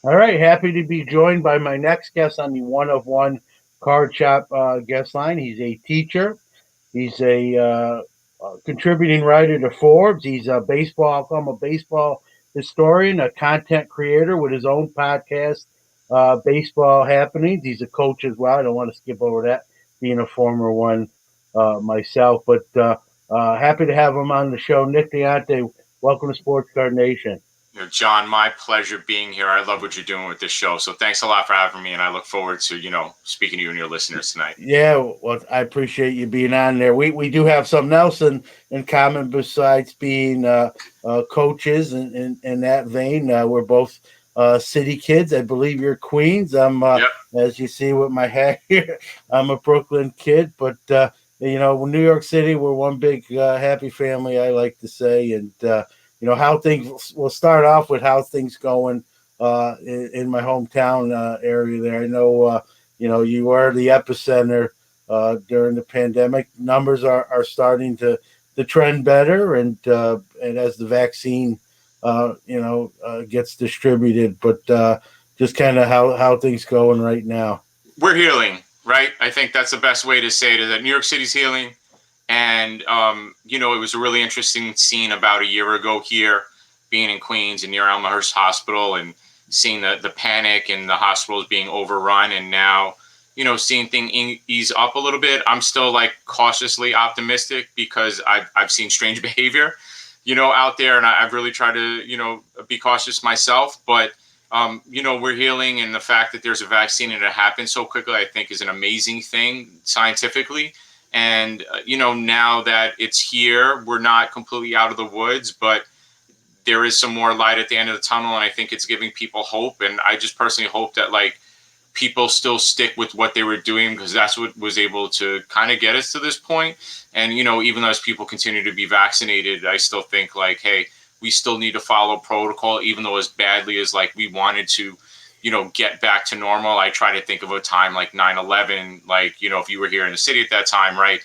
All right, happy to be joined by my next guest on the One of One Card Shop guest line. He's a teacher. He's a contributing writer to Forbes. He's a baseball historian, a content creator with his own podcast, Baseball Happenings. He's a coach as well. I don't want to skip over that, being a former one myself. But happy to have him on the show. Nick Diunte, welcome to Sports Card Nation. John, my pleasure being here. I love what you're doing with this show. So thanks a lot for having me, and I look forward to speaking to you and your listeners tonight. Yeah, well, I appreciate you being on there. We do have something else in common besides being coaches in that vein. We're both city kids. I believe you're Queens. Yep. As you see with my hat here, I'm a Brooklyn kid. But New York City, we're one big happy family. I like to say, and how things. We'll start off with how things going in my hometown area. There, I know. You were the epicenter during the pandemic. Numbers are starting to trend better, and as the vaccine, gets distributed. But just kind of how things going right now. We're healing, right? I think that's the best way to say it. Is that New York City's healing, and it was a really interesting scene about a year ago here, being in Queens and near Elmhurst Hospital, and seeing the panic and the hospitals being overrun, and now seeing things ease up a little bit. I'm still like cautiously optimistic because I've seen strange behavior, out there, and I've really tried to be cautious myself. But we're healing, and the fact that there's a vaccine and it happened so quickly, I think, is an amazing thing scientifically. And now that it's here, we're not completely out of the woods, but there is some more light at the end of the tunnel, and I think it's giving people hope. And I just personally hope that people still stick with what they were doing, because that's what was able to kind of get us to this point. And even though as people continue to be vaccinated, I still think hey, we still need to follow protocol, even though as badly as we wanted to get back to normal. I try to think of a time like 9/11, if you were here in the city at that time, right?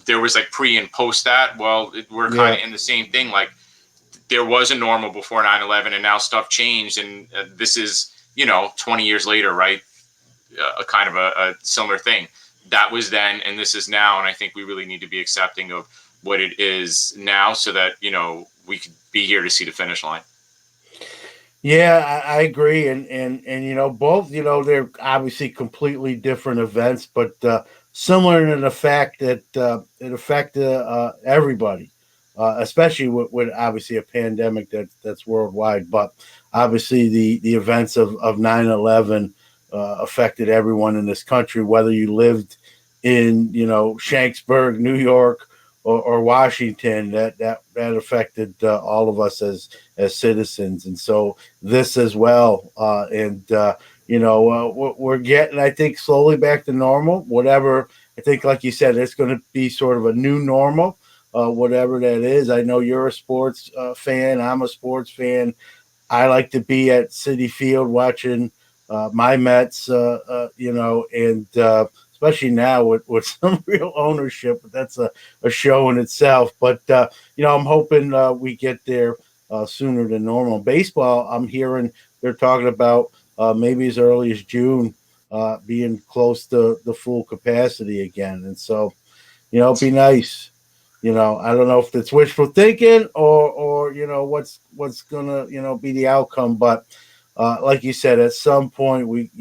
There was pre and post that. Well, we're kind of in the same thing. There was a normal before 9/11, and now stuff changed, and this is 20 years later, right? A kind of a similar thing. That was then, and this is now, and I think we really need to be accepting of what it is now, so that we could be here to see the finish line. Yeah, I agree, and both they're obviously completely different events, but similar in the fact that it affected everybody, especially with obviously a pandemic that's worldwide. But obviously the events of 9/11 affected everyone in this country, whether you lived in Shanksburg, New York, or Washington. That affected all of us as citizens, and so this as well. We're getting, I think, slowly back to normal. Whatever, I think, like you said, it's going to be sort of a new normal, whatever that is. I know you're a sports fan. I'm a sports fan. I like to be at City Field watching my Mets, and especially now with some real ownership. But that's a show in itself. But I'm hoping we get there sooner than normal. Baseball, I'm hearing they're talking about maybe as early as June being close to the full capacity again, and so it'd be nice. I don't know if it's wishful thinking or what's gonna be the outcome, but like you said, at some point we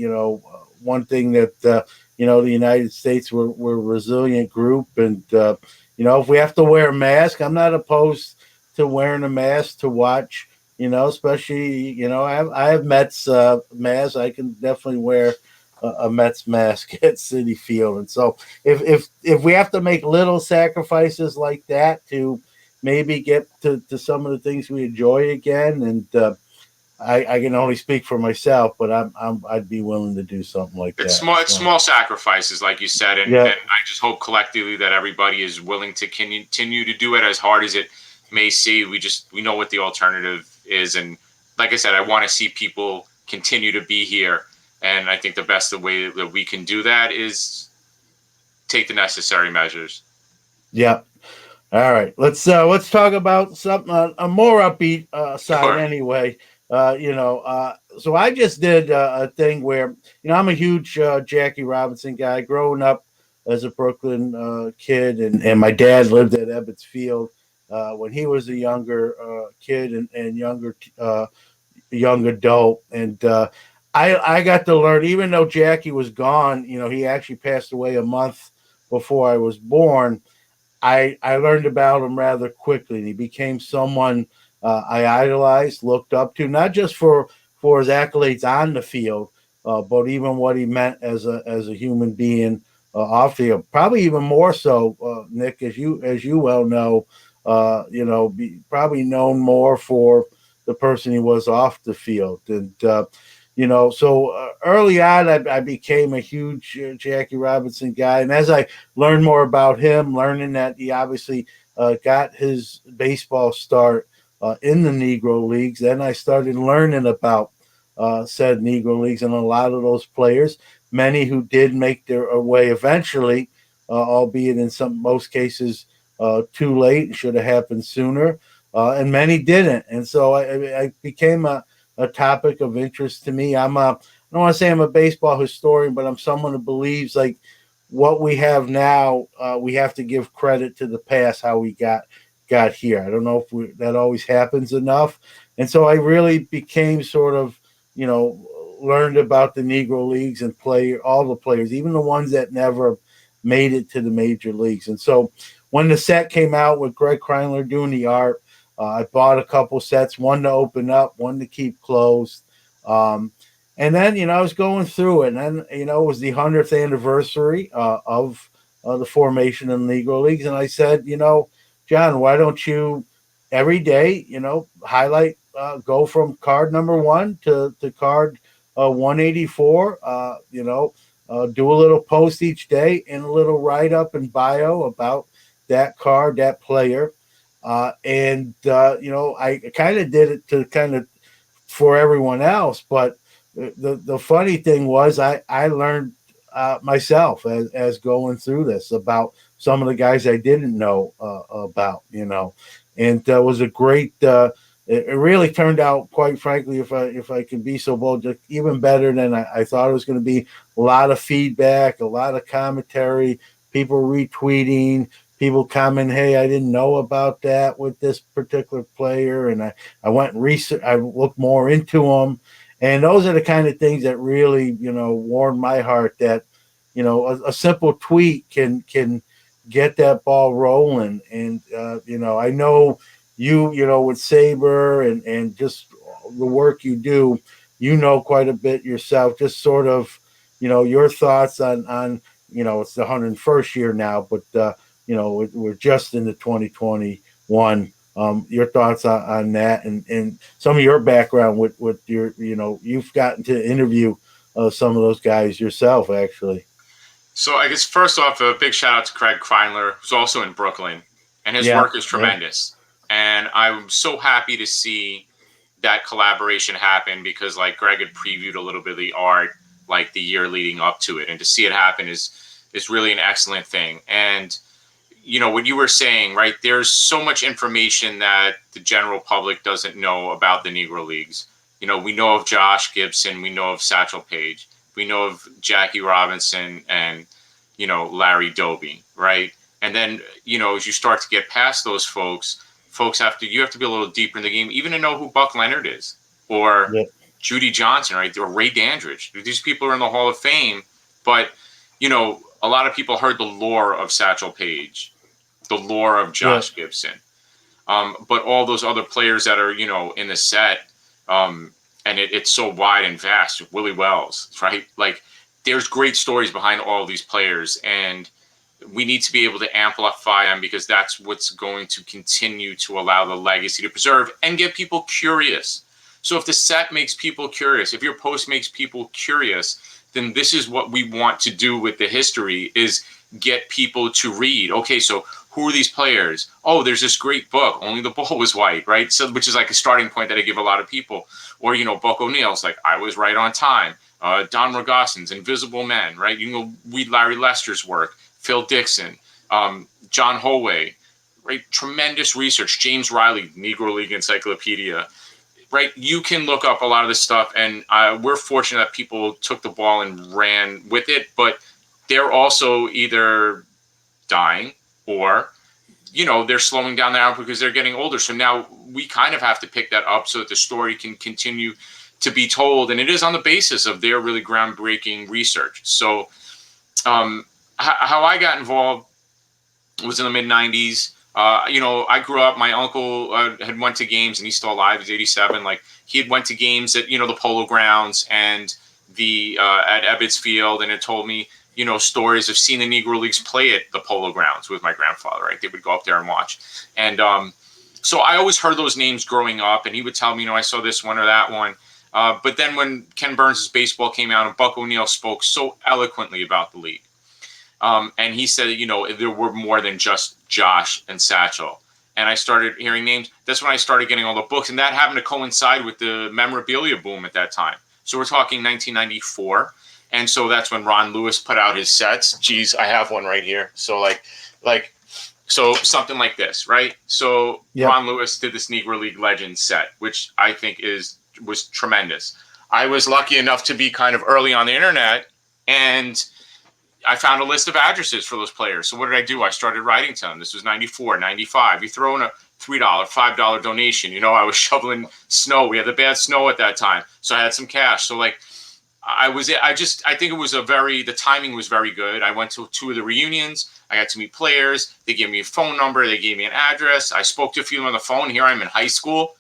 one thing that the United States we're a resilient group, and if we have to wear a mask, I'm not opposed to wearing a mask to watch. Especially I have Mets mask. I can definitely wear a Mets mask at City Field, and so if we have to make little sacrifices like that to maybe get to some of the things we enjoy again, and I can only speak for myself, but I'd be willing to do something like It's that. small, it's small sacrifices, like you said, and I just hope collectively that everybody is willing to continue to do it as hard as it may seem. We know what the alternative is, and like I said, I want to see people continue to be here, and I think the best way that we can do that is take the necessary measures. Yeah. All right. Let's talk about something a more upbeat side Sure. anyway. So I just did a thing where, I'm a huge Jackie Robinson guy. Growing up as a Brooklyn kid, and my dad lived at Ebbets Field when he was a younger kid and younger young adult, and I got to learn. Even though Jackie was gone, he actually passed away a month before I was born. I learned about him rather quickly, and he became someone I idolized, looked up to, not just for his accolades on the field, but even what he meant as a human being off the field. Probably even more so, Nick, as you well know, probably known more for the person he was off the field, and so early on, I became a huge Jackie Robinson guy, and as I learned more about him, learning that he obviously got his baseball start in the Negro Leagues. Then I started learning about said Negro Leagues and a lot of those players, many who did make their way eventually, albeit in most cases too late, should have happened sooner, and many didn't. And so I became a topic of interest to me. I don't want to say I'm a baseball historian, but I'm someone who believes like what we have now, we have to give credit to the past, how we got here. I don't know if that always happens enough, and so I really became sort of, learned about the Negro Leagues and play all the players, even the ones that never made it to the major leagues. And so when the set came out with Greg Kreindler doing the art, I bought a couple sets, one to open up, one to keep closed. And then, I was going through it, and then, it was the 100th anniversary of the formation of the Negro Leagues. And I said, John, why don't you every day, highlight, go from card number one to card 184, do a little post each day and a little write up and bio about that card, that player. I kind of did it to kind of for everyone else. But the funny thing was, I learned myself as going through this about some of the guys I didn't know about, and was a great. It really turned out, quite frankly, if I can be so bold, just even better than I thought it was going to be. A lot of feedback, a lot of commentary, people retweeting, people comment, "Hey, I didn't know about that with this particular player," and I went and research. I looked more into them, and those are the kind of things that really, warmed my heart. That, a simple tweet can get that ball rolling. And I know you with Saber and just the work you do, quite a bit yourself. Just sort of, your thoughts on it's the 101st year now, but we're just in the 2021. Your thoughts on that, and some of your background with your, you've gotten to interview some of those guys yourself, actually. So I guess first off, a big shout out to Craig Kreindler, who's also in Brooklyn, and his Yeah, work is yeah, tremendous. And I'm so happy to see that collaboration happen because, like, Greg had previewed a little bit of the art, like the year leading up to it, and to see it happen is really an excellent thing. And what you were saying, right? There's so much information that the general public doesn't know about the Negro Leagues. We know of Josh Gibson, we know of Satchel Paige, we know of Jackie Robinson and, Larry Doby, right? And then, as you start to get past those folks you have to be a little deeper in the game, even to know who Buck Leonard is or yeah, Judy Johnson, right? Or Ray Dandridge. These people are in the Hall of Fame, but, a lot of people heard the lore of Satchel Paige, the lore of yeah, Josh Gibson. But all those other players that are, in the set, and it's so wide and vast. Willie Wells, right? Like, there's great stories behind all of these players, and we need to be able to amplify them because that's what's going to continue to allow the legacy to preserve and get people curious. So if the set makes people curious, if your post makes people curious, then this is what we want to do with the history is get people to read. Okay, so who are these players? Oh, there's this great book, Only the Ball Was White, right? So, which is like a starting point that I give a lot of people. Or, Buck O'Neill's like, I Was Right on Time. Don Rogosin's Invisible Men, right? You can go read Larry Lester's work, Phil Dixon, John Holway, right? Tremendous research. James Riley, Negro League Encyclopedia. right? You can look up a lot of this stuff, and we're fortunate that people took the ball and ran with it, but they're also either dying or they're slowing down now because they're getting older. So now we kind of have to pick that up so that the story can continue to be told, and it is on the basis of their really groundbreaking research. So how I got involved was in the mid 90s. I grew up, my uncle had went to games, and he's still alive, he's 87. Like, he had went to games at the Polo Grounds and the at Ebbets Field, and it told me stories of seeing the Negro Leagues play at the Polo Grounds with my grandfather. Right, they would go up there and watch, and so I always heard those names growing up, and he would tell me, I saw this one or that one. But then when Ken Burns' baseball came out and Buck O'Neil spoke so eloquently about the league, and he said, there were more than just Josh and Satchel. And I started hearing names. That's when I started getting all the books, and that happened to coincide with the memorabilia boom at that time. So we're talking 1994. And so that's when Ron Lewis put out his sets. Geez, I have one right here. So so something like this, right? So yep. Ron Lewis did this Negro League Legends set, which I think was tremendous. I was lucky enough to be kind of early on the internet, and I found a list of addresses for those players. So what did I do? I started writing to them. This was 94, 95. You throw in a $3, $5 donation. I was shoveling snow. We had the bad snow at that time. So I had some cash. So I think it was the timing was very good. I went to 2 of the reunions. I got to meet players. They gave me a phone number. They gave me an address. I spoke to a few of them on the phone. Here I am in high school,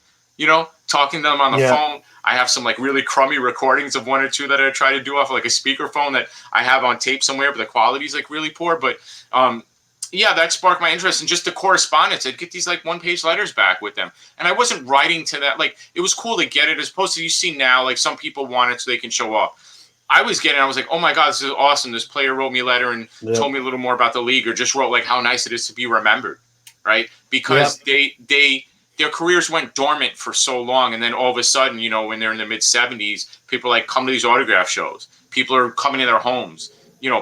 talking to them on the phone. I have some really crummy recordings of 1 or 2 that I try to do off of a speakerphone that I have on tape somewhere, but the quality's really poor. But that sparked my interest in just the correspondence. I'd get these 1-page letters back with them, and I wasn't writing to that. It was cool to get it, as opposed to you see now some people want it so they can show off. I was like, oh my God, this is awesome. This player wrote me a letter and told me a little more about the league, or just wrote how nice it is to be remembered, right? Because their careers went dormant for so long, and then all of a sudden, when they're in their mid 70s, people come to these autograph shows. People are coming to their homes.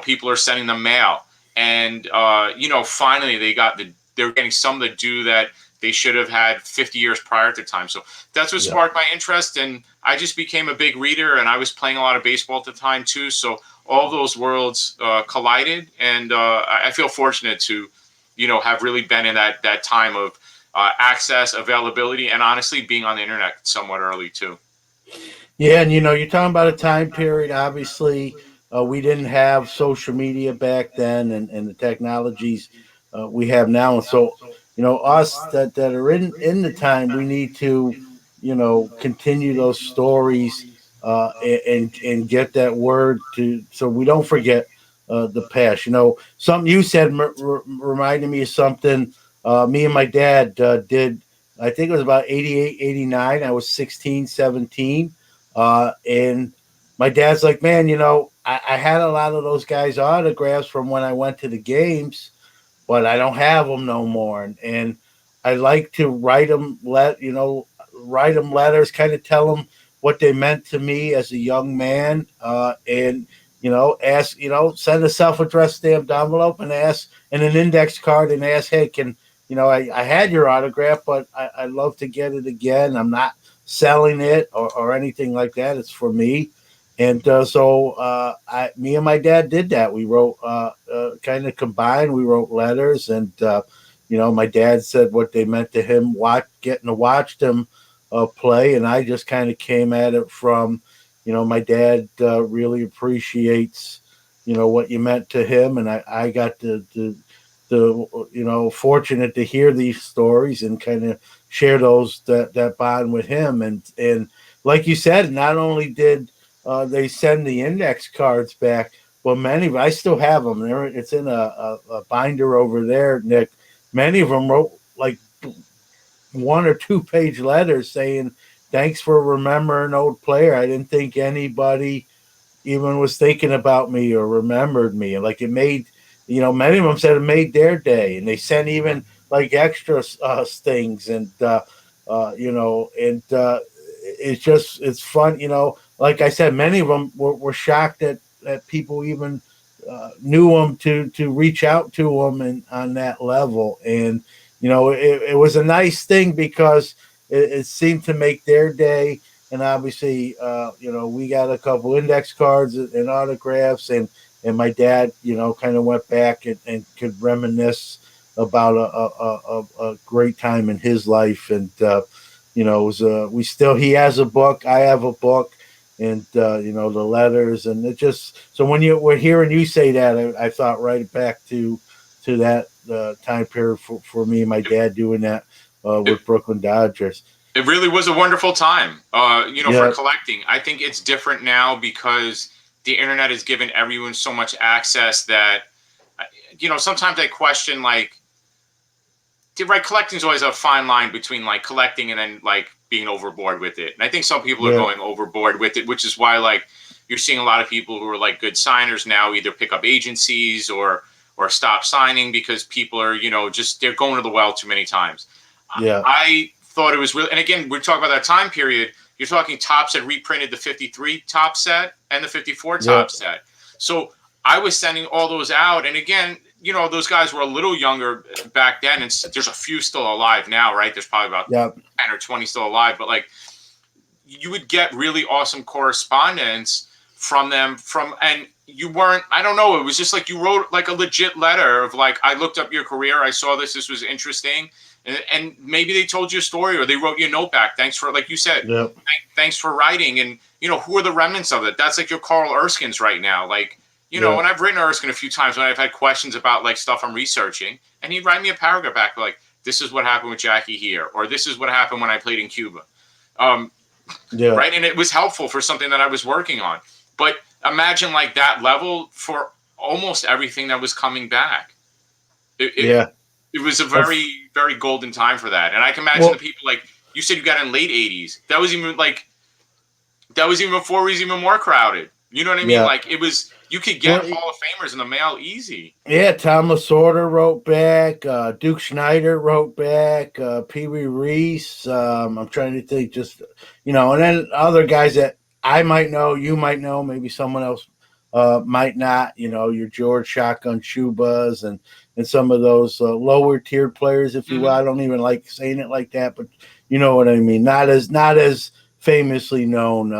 People are sending them mail, and finally they're getting some of the due that they should have had 50 years prior to time. So that's what sparked my interest, and I just became a big reader, and I was playing a lot of baseball at the time too. So all those worlds collided, and I feel fortunate to, have really been in that time of access, availability, and honestly being on the internet somewhat early too. Yeah, and you're talking about a time period. Obviously, we didn't have social media back then, and the technologies we have now. And so, us that are in the time, we need to, continue those stories and get that word so we don't forget the past. Something you said reminded me of something me and my dad did. I think it was about 88, 89. I was 16, 17. And my dad's like, man, I had a lot of those guys' autographs from when I went to the games, but I don't have them no more. And I like to write them letters, kind of tell them what they meant to me as a young man. And ask, send a self-addressed stamped envelope and ask, and an index card, and ask, hey, can, I had your autograph, but I'd love to get it again. I'm not selling it or anything like that. It's for me. And so me and my dad did that. We wrote kind of combined. We wrote letters, and my dad said what they meant to him, getting to watch them play, and I just kind of came at it from, my dad really appreciates, what you meant to him, and I got the fortunate to hear these stories and kind of share that bond with him. And like you said, not only did they send the index cards back, but many of them, I still have them. It's in a binder over there, Nick. Many of them wrote 1 or 2 page letters saying, thanks for remembering an old player. I didn't think anybody even was thinking about me or remembered me. And it made, many of them said it made their day, and they sent even extra things, and it's fun. Like I said, many of them were shocked that people even knew them to reach out to them and on that level. And it was a nice thing because it seemed to make their day. And obviously, we got a couple index cards and autographs, and my dad, kind of went back and could reminisce about a great time in his life. And it was he has a book, I have a book, and the letters, and it just, so when you were hearing you say that, I thought right back to that time period for me and my dad doing that It, with Brooklyn Dodgers. it really was a wonderful time, for Yeah, collecting. I think it's different now because the internet has given everyone so much access that, sometimes I question, like, right, collecting is always a fine line between like collecting and then like being overboard with it. And I think some people are yeah, going overboard with it, which is why like you're seeing a lot of people who are like good signers now either pick up agencies or stop signing because people are, just they're going to the well too many times. yeah, I thought it was really, and again, we're talking about that time period. You're talking Topps had reprinted the 53 top set and the 54 yeah, top set. So I was sending all those out. And again, those guys were a little younger back then. And there's a few still alive now, right? There's probably about yeah, 10 or 20 still alive. But like, you would get really awesome correspondence from them and you weren't, I don't know, it was just like you wrote like a legit letter of like, I looked up your career, I saw this was interesting, and maybe they told you a story or they wrote you a note back, thanks for, like you said, yeah, thanks for writing. And who are the remnants of it? That's like your Carl Erskines right now, like, yeah, and I've written Erskine a few times when I've had questions about like stuff I'm researching, and he'd write me a paragraph back like, this is what happened with Jackie here, or this is what happened when I played in Cuba. um, yeah. right? And it was helpful for something that I was working on. But imagine like that level for almost everything that was coming back. It, it, Yeah. it was a Of- very, very golden time for that. And I can imagine the Well, people like you said you got in late 80s. That was even before it was even more crowded. You know what I mean? yeah. Like it was, you could get Well, Hall of Famers in the mail easy. yeah, Tom Lasorda wrote back. Duke Schneider wrote back. Pee Wee Reese. I'm trying to think, just and then other guys that I might know, you might know, maybe someone else might not. Your George Shotgun Shubas and some of those lower tiered players, if you will. Mm-hmm. I don't even like saying it like that, but you know what I mean. Not as famously known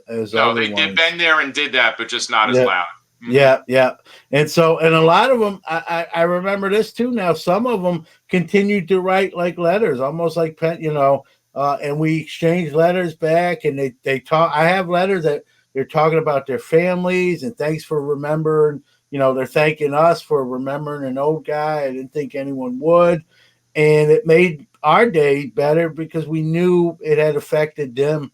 as No, other they've ones. been there and did that, but just not as Yeah. loud. Mm-hmm. Yeah, yeah, and a lot of them, I remember this too. Now, some of them continued to write like letters, almost like and we exchanged letters back, and they talk. I have letters that they're talking about their families and thanks for remembering. They're thanking us for remembering an old guy. I didn't think anyone would, and it made our day better because we knew it had affected them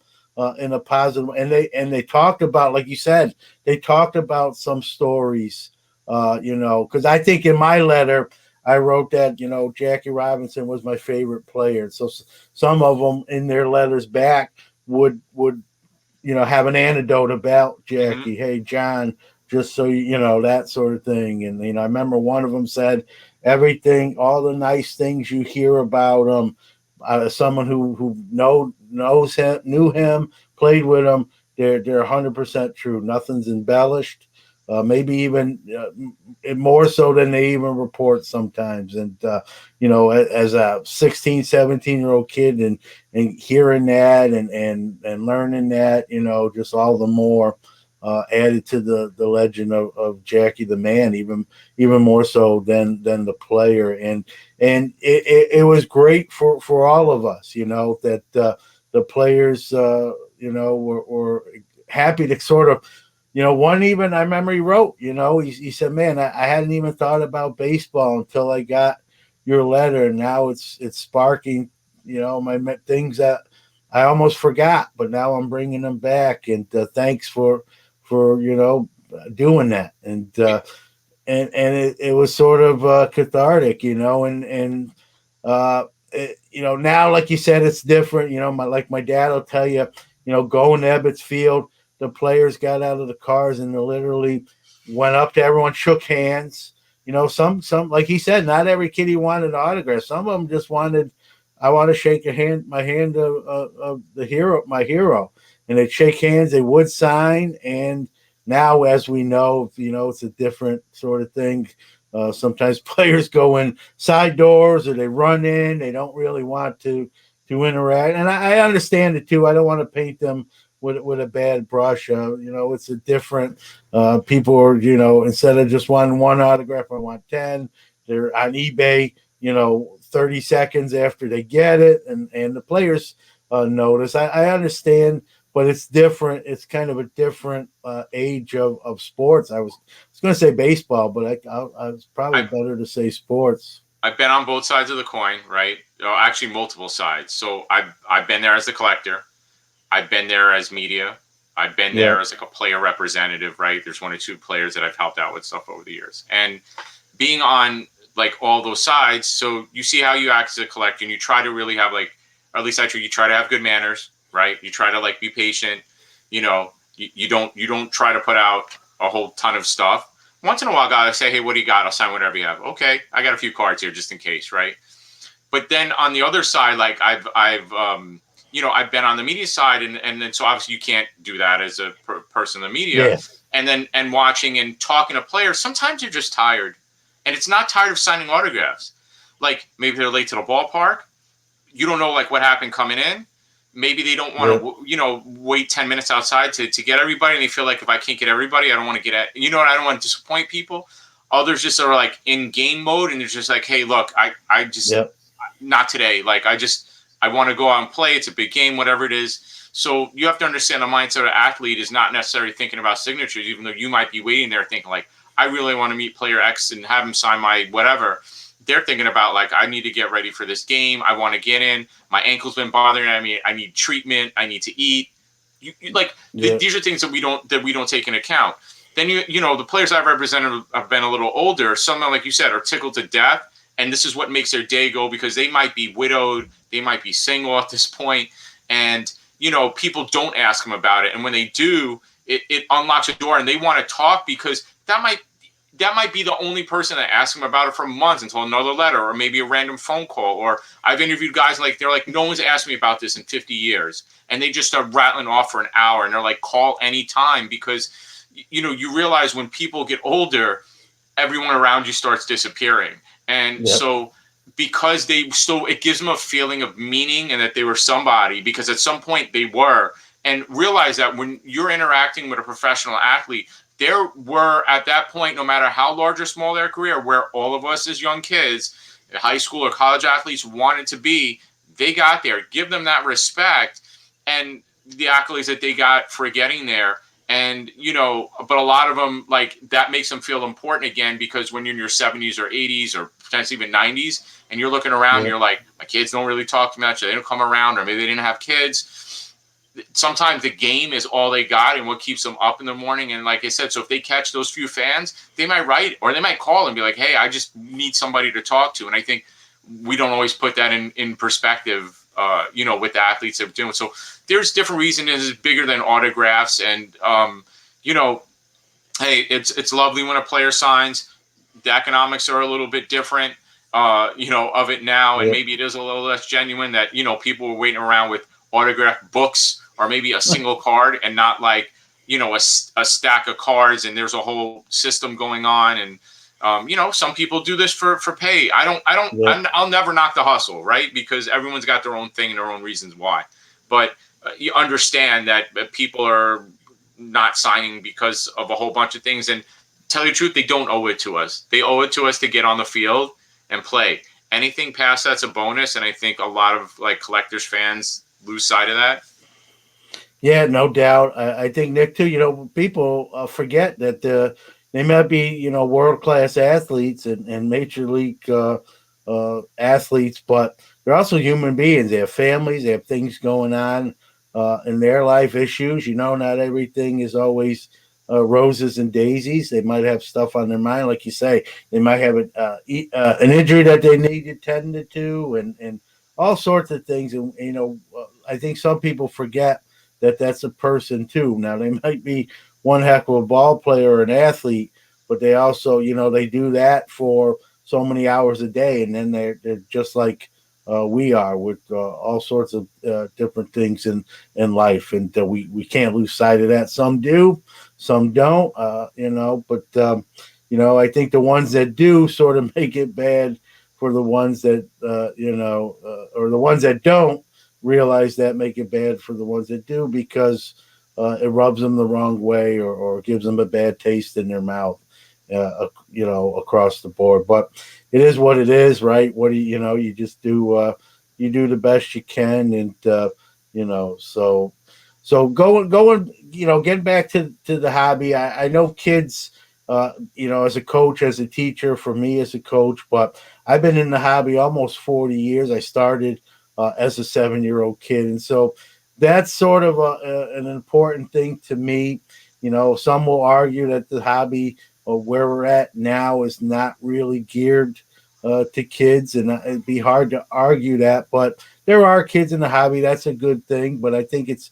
in a positive. And they talked about, like you said, they talked about some stories. Because I think in my letter I wrote that Jackie Robinson was my favorite player. So some of them in their letters back would have an anecdote about Mm-hmm. Jackie. Hey, John, just so that sort of thing. And I remember one of them said everything, all the nice things you hear about him. Someone who knows him, knew him, played with him. They're 100% true. Nothing's embellished. Maybe even more so than they even report sometimes. And as a 16, 17-year-old kid, and hearing that and learning that, just all the more added to the legend of Jackie the man, even more so than the player. And it was great for all of us, that the players were happy to sort of, one, even I remember he wrote, he said, man, I hadn't even thought about baseball until I got your letter, and now it's sparking my things that I almost forgot, but now I'm bringing them back. And thanks for doing that. And it was sort of cathartic, and now, like you said, it's different. My dad will tell you, going to Ebbets Field, the players got out of the cars and they literally went up to everyone, shook hands. Some like he said, not every kid he wanted an autograph. Some of them just wanted, I want to shake my hand of the hero, my hero, and they'd shake hands. They would sign, and now, as we know, it's a different sort of thing. Sometimes players go in side doors or they run in. They don't really want to to interact. And I understand it too. I don't want to paint them with a bad brush. It's a different. People are, instead of just wanting one autograph, I want 10. They're on eBay. 30 seconds after they get it, and the players notice. I understand, but it's different. It's kind of a different age of sports. I was going to say baseball, but I was probably I better to say sports. I've been on both sides of the coin, right? Actually, multiple sides. So I've been there as a collector. I've been there as media. I've been Yeah, there as like a player representative, right? There's one or two players that I've helped out with stuff over the years, and being on like all those sides. So you see how you act as a collector, and you try to really have like, or at least I try. You try to have good manners, right? You try to like be patient. You don't try to put out a whole ton of stuff. Once in a while, guys say, "Hey, what do you got? I'll sign whatever you have." Okay, I got a few cards here just in case, right? But then on the other side, like I've been on the media side, and then so obviously you can't do that as a person in the media, yeah, and watching and talking to players. Sometimes you're just tired, and it's not tired of signing autographs. Like maybe they're late to the ballpark. You don't know like what happened coming in. Maybe they don't want yeah, to, wait 10 minutes outside to get everybody. And they feel like if I can't get everybody, I don't want to get at, I don't want to disappoint people. Others just are like in game mode. And they're just like, hey, look, I just, yeah, not today. Like I want to go out and play. It's a big game, whatever it is. So you have to understand the mindset of an athlete is not necessarily thinking about signatures, even though you might be waiting there thinking like, I really want to meet player X and have him sign my whatever. They're thinking about like, I need to get ready for this game. I want to get in. My ankle's been bothering me. I mean, I need treatment. I need to eat. yeah, These are things that we don't take into account. Then the players I've represented have been a little older. Some, like you said, are tickled to death, and this is what makes their day go because they might be widowed, they might be single at this point, and people don't ask them about it. And when they do, it unlocks a door, and they want to talk because that might be the only person that asks them about it for months until another letter or maybe a random phone call. Or I've interviewed guys like they're like, no one's asked me about this in 50 years. And they just start rattling off for an hour and they're like, call anytime because, you realize when people get older, everyone around you starts disappearing. And yeah, so because it gives them a feeling of meaning and that they were somebody because at some point they were. And realize that when you're interacting with a professional athlete, there were at that point, no matter how large or small their career, where all of us as young kids, high school or college athletes wanted to be, they got there. Give them that respect and the accolades that they got for getting there. And, but a lot of them, like, that makes them feel important again because when you're in your 70s or 80s or potentially even 90s and you're looking around, yeah, you're like, my kids don't really talk too much. They don't come around, or maybe they didn't have kids. Sometimes the game is all they got and what keeps them up in the morning. And like I said, so if they catch those few fans, they might write or they might call and be like, hey, I just need somebody to talk to. And I think we don't always put that in perspective, with the athletes that are doing. So there's different reasons. It's bigger than autographs. And, hey, it's lovely when a player signs. The economics are a little bit different, of it now, and yeah. maybe it is a little less genuine that people were waiting around with autographed books or maybe a single card and not like a stack of cards and there's a whole system going on and some people do this for pay. Yeah. I'll never knock the hustle, right? Because everyone's got their own thing and their own reasons why. But you understand that people are not signing because of a whole bunch of things. And tell you the truth, they don't owe it to us. They owe it to us to get on the field and play. Anything past that's a bonus. And I think a lot of like collectors fans lose sight of that. Yeah, no doubt. I think Nick too. People forget that they might be world class athletes and major league athletes, but they're also human beings. They have families. They have things going on in their life, issues. Not everything is always roses and daisies. They might have stuff on their mind, like you say. They might have an injury that they need attended to, and all sorts of things. And I think some people forget that that's a person too. Now they might be one heck of a ball player or an athlete, but they also, they do that for so many hours a day, and then they're just like we are with all sorts of different things in life, and we can't lose sight of that. Some do, some don't, But I think the ones that do sort of make it bad for the ones that or the ones that don't realize that, make it bad for the ones that do, because it rubs them the wrong way, or gives them a bad taste in their mouth, across the board. But it is what it is, right? What do you just do, you do the best you can. And so going, getting back to the hobby. I know kids, as a coach, as a teacher, for me as a coach, but I've been in the hobby almost 40 years. I started as a 7-year-old kid. And so that's sort of an important thing to me. Some will argue that the hobby, or where we're at now, is not really geared to kids, and it'd be hard to argue that. But there are kids in the hobby. That's a good thing. But I think it's,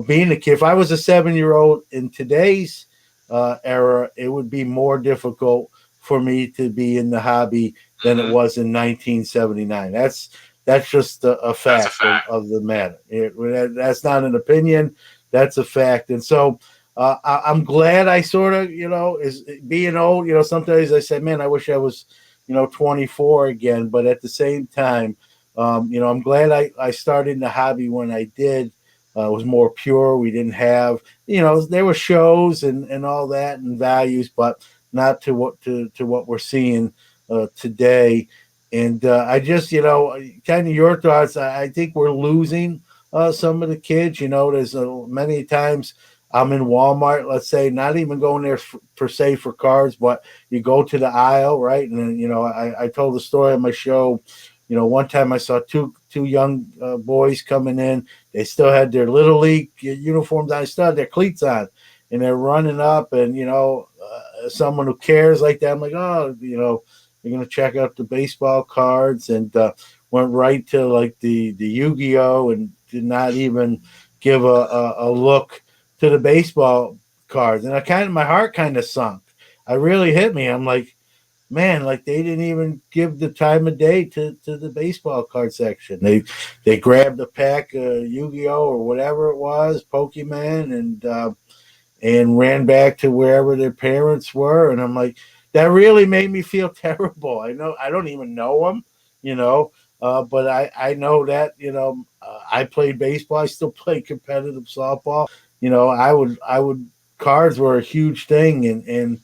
being a kid. If I was a 7-year-old in today's era, it would be more difficult for me to be in the hobby than it Hmm. was in 1979. That's just a That's a fact fact. of the matter. That's not an opinion. That's a fact. And so I'm glad I sort of, is being old. Sometimes I say, man, I wish I was, 24 again. But at the same time, I'm glad I started in the hobby when I did. It was more pure. We didn't have, there were shows and all that and values, but not to what we're seeing today. And I just, kind of your thoughts. I think we're losing some of the kids. There's many times I'm in Walmart, let's say, not even going there per se for cards, but you go to the aisle, right? And then, I told the story on my show. One time I saw two young boys coming in. They still had their little league uniforms on. They still had their cleats on, and they're running up. And someone who cares like that, I'm like, oh, you're gonna check out the baseball cards, and went right to like the Yu-Gi-Oh, and did not even give a look to the baseball cards. And my heart kind of sunk. I really hit me. I'm like, man, like they didn't even give the time of day to the baseball card section. They grabbed a pack of Yu-Gi-Oh or whatever it was, Pokemon, and ran back to wherever their parents were. And I'm like, that really made me feel terrible. I know I don't even know them, but I know that I played baseball. I still play competitive softball. I would cards were a huge thing, and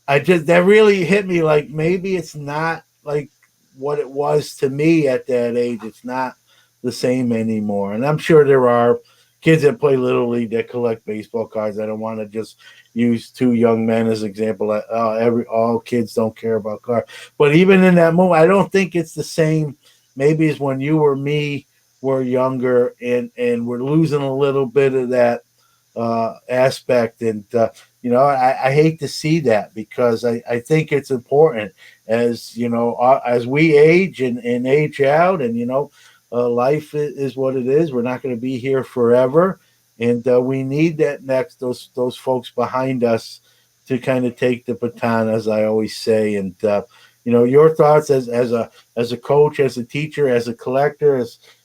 I just that really hit me. Like, maybe it's not like what it was to me at that age. It's not the same anymore. And I'm sure there are kids that play little league that collect baseball cards. I don't want to just use two young men as an example. All kids don't care about cards, but even in that moment, I don't think it's the same. Maybe as when you or me were younger, and we're losing a little bit of that aspect. And I hate to see that, because I think it's important, as we age and age out. And life is what it is. We're not going to be here forever, and we need that next those folks behind us to kind of take the baton, as I always say. And your thoughts as a coach, as a teacher, as a collector,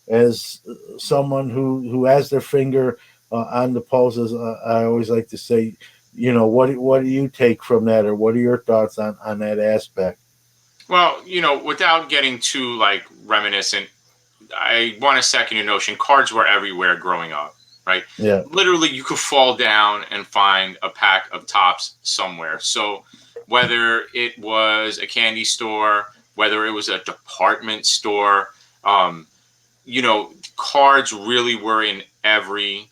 as someone who has their finger on the pulse. As I always like to say, what do you take from that, or what are your thoughts on that aspect? Well, without getting too like reminiscent, I want to second your notion. Cards were everywhere growing up, right? Yeah, Literally, you could fall down and find a pack of tops somewhere. So, whether it was a candy store, whether it was a department store, um, cards really were in every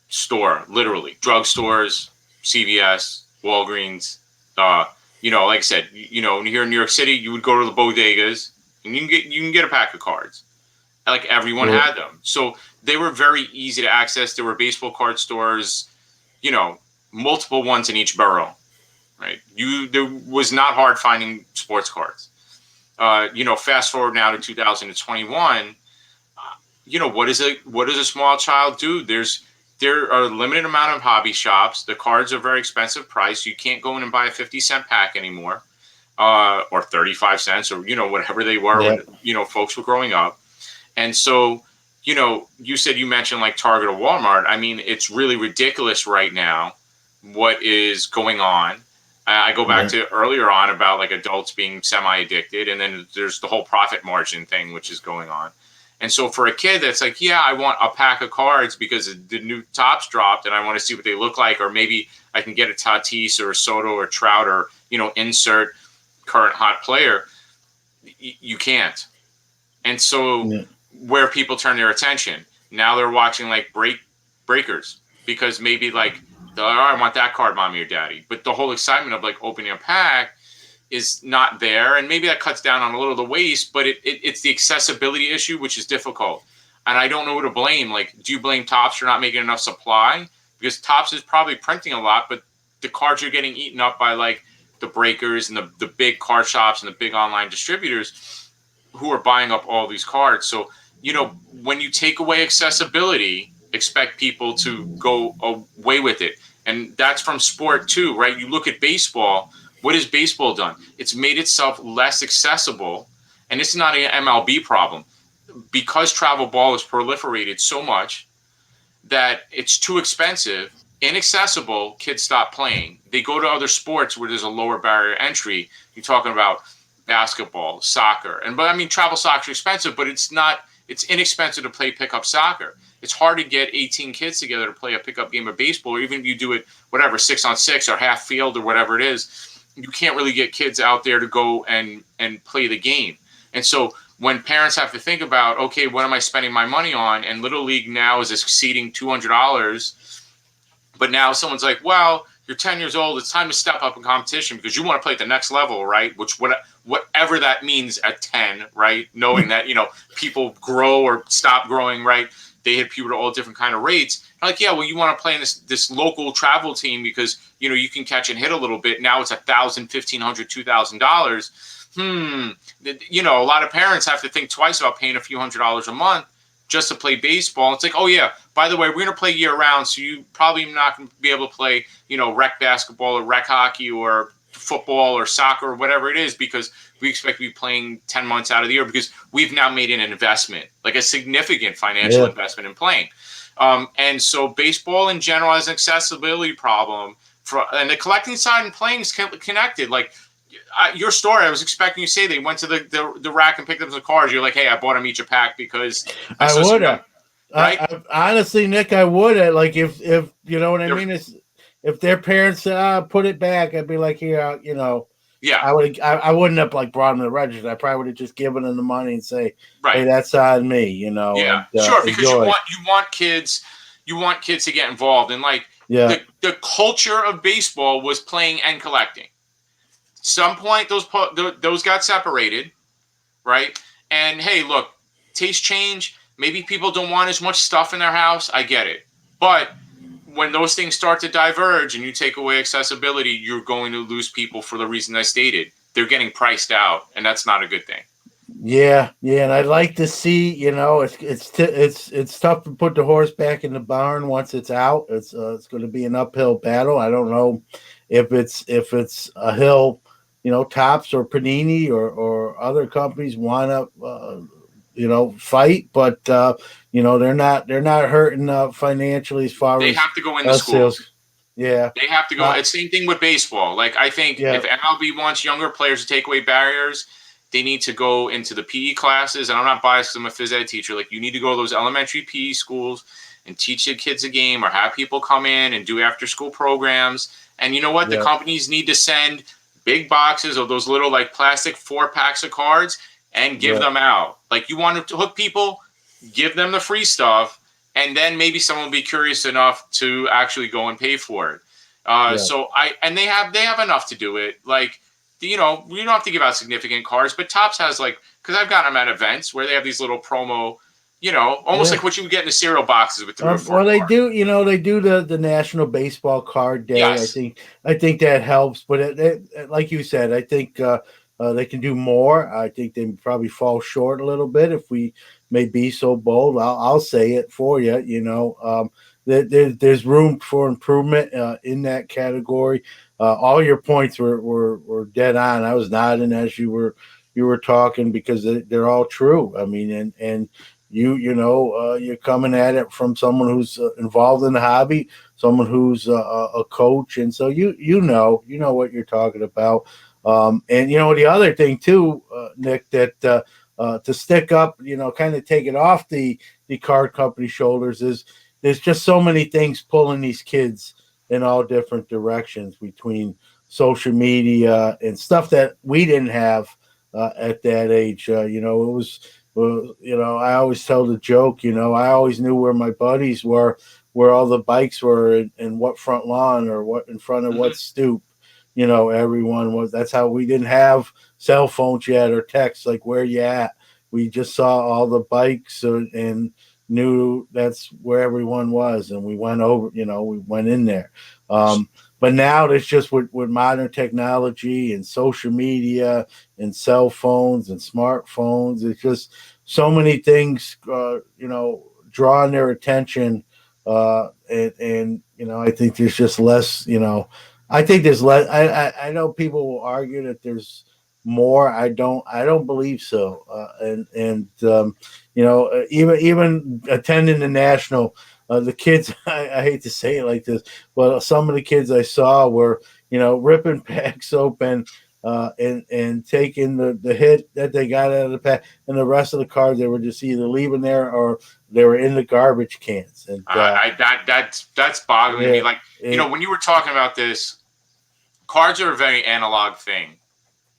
store, literally drugstores, CVS, Walgreens. Uh, like I said, here in New York City, you would go to the bodegas and you can get a pack of cards. Like everyone sure. had them, so they were very easy to access. There were baseball card stores, you know, multiple ones in each borough. Right, there was not hard finding sports cards. Fast forward now to 2021. What does a small child do? There are a limited amount of hobby shops. The cards are very expensive price. You can't go in and buy a 50-cent pack anymore, or 35 cents, or whatever they were Yeah, when folks were growing up. And so, you said you mentioned like Target or Walmart. I mean, it's really ridiculous right now what is going on. I go back yeah, to earlier on about like adults being semi addicted, and then there's the whole profit margin thing, which is going on. And so for a kid that's like, yeah, I want a pack of cards because the new Tops dropped and I want to see what they look like, or maybe I can get a Tatis or a Soto or Trout or, insert current hot player. You can't. And so Yeah. where people turn their attention, now they're watching like breakers because maybe like, oh, I want that card, mommy or daddy. But the whole excitement of like opening a pack is not there. And maybe that cuts down on a little of the waste, but it's the accessibility issue, which is difficult. And I don't know who to blame. Like, do you blame Tops for not making enough supply? Because Tops is probably printing a lot, but the cards are getting eaten up by like the breakers and the big card shops and the big online distributors who are buying up all these cards. So, when you take away accessibility, expect people to go away with it. And that's from sport too, right? You look at baseball. What has baseball done? It's made itself less accessible. And it's not an MLB problem. Because travel ball has proliferated so much that it's too expensive, inaccessible, kids stop playing. They go to other sports where there's a lower barrier entry. You're talking about basketball, soccer. But I mean, travel soccer is expensive, but it's inexpensive to play pickup soccer. It's hard to get 18 kids together to play a pickup game of baseball, or even if you do it, whatever, 6-on-6 or half field or whatever it is, you can't really get kids out there to go and play the game. And so when parents have to think about, okay, what am I spending my money on? And Little League now is exceeding $200. But now someone's like, well, you're 10 years old. It's time to step up in competition because you want to play at the next level, right? Which whatever that means at 10, right? Knowing that, people grow or stop growing, right? They hit puberty at all different kind of rates. Like, yeah, well, you want to play in this local travel team because, you can catch and hit a little bit. Now it's $1,000, $1,500, $2,000. A lot of parents have to think twice about paying a few $100s a month just to play baseball. It's like, oh yeah, by the way, we're going to play year round. So you probably not going to be able to play, rec basketball or rec hockey or football or soccer or whatever it is, because we expect to be playing 10 months out of the year because we've now made an investment, like a significant financial investment in playing. And so baseball in general has an accessibility problem and the collecting side and playing is connected. Like, your story, I was expecting you to say they went to the rack and picked up some cards. You're like, hey, I bought them each a pack because I would have. Right? Honestly, Nick, I would have. Like, if you know what I mean, if their parents said, put it back, I'd be like, here, yeah, I wouldn't have like brought them to the register. I probably would have just given them the money and say, hey, that's on me, Yeah, and, sure, because you want kids to get involved, and like the culture of baseball was playing and collecting. Some point those got separated, right? And hey, look, taste change. Maybe people don't want as much stuff in their house. I get it. But when those things start to diverge and you take away accessibility, you're going to lose people for the reason I stated. They're getting priced out, and that's not a good thing. Yeah, and I'd like to see, it's tough to put the horse back in the barn once it's out. It's going to be an uphill battle. I don't know if it's a hill, Tops or Panini or other companies want to fight, but they're not hurting financially as far as they have to go in the schools. Sales. Yeah, they have to go. It's same thing with baseball. Like, I think if MLB wants younger players to take away barriers, they need to go into the PE classes. And I'm not biased because I'm a phys ed teacher. Like, you need to go to those elementary PE schools and teach the kids a game, or have people come in and do after school programs. And you know what? The companies need to send big boxes of those little like plastic 4-packs of cards and give them out. Like, you want to hook people, give them the free stuff, and then maybe someone will be curious enough to actually go and pay for it. So they have enough to do it. Like, you don't have to give out significant cards, but Topps has, like, because I've gotten them at events where they have these little promo, almost like what you would get in the cereal boxes with 3 or 4 well, they cards. they do the National Baseball Card Day. Yes. I think that helps, but it, like you said, I think they can do more. I think they probably fall short a little bit. If we may be so bold, I'll say it for you. There's room for improvement in that category. All your points were dead on. I was nodding as you were talking because they're all true. I mean, and you're coming at it from someone who's involved in the hobby, someone who's a coach, and so you know what you're talking about. And the other thing too, Nick, that to stick up, kind of take it off the card company shoulders. Is there's just so many things pulling these kids in all different directions between social media and stuff that we didn't have at that age. It was, I always tell the joke, I always knew where my buddies were, where all the bikes were, and what front lawn or what in front of what stoop. Everyone was. That's how we didn't have cell phones yet or text like where you at. We just saw all the bikes and knew that's where everyone was, and we went over. We went in there. But now it's just with modern technology and social media and cell phones and smartphones. It's just so many things, drawing their attention. I think there's just less, I think there's less. I know people will argue that there's more. I don't believe so. Even attending the national, the kids. I hate to say it like this, but some of the kids I saw were, ripping packs open. And taking the hit that they got out of the pack, and the rest of the cards they were just either leaving there or they were in the garbage cans. And that's boggling to me. Like, it, when you were talking about this, cards are a very analog thing.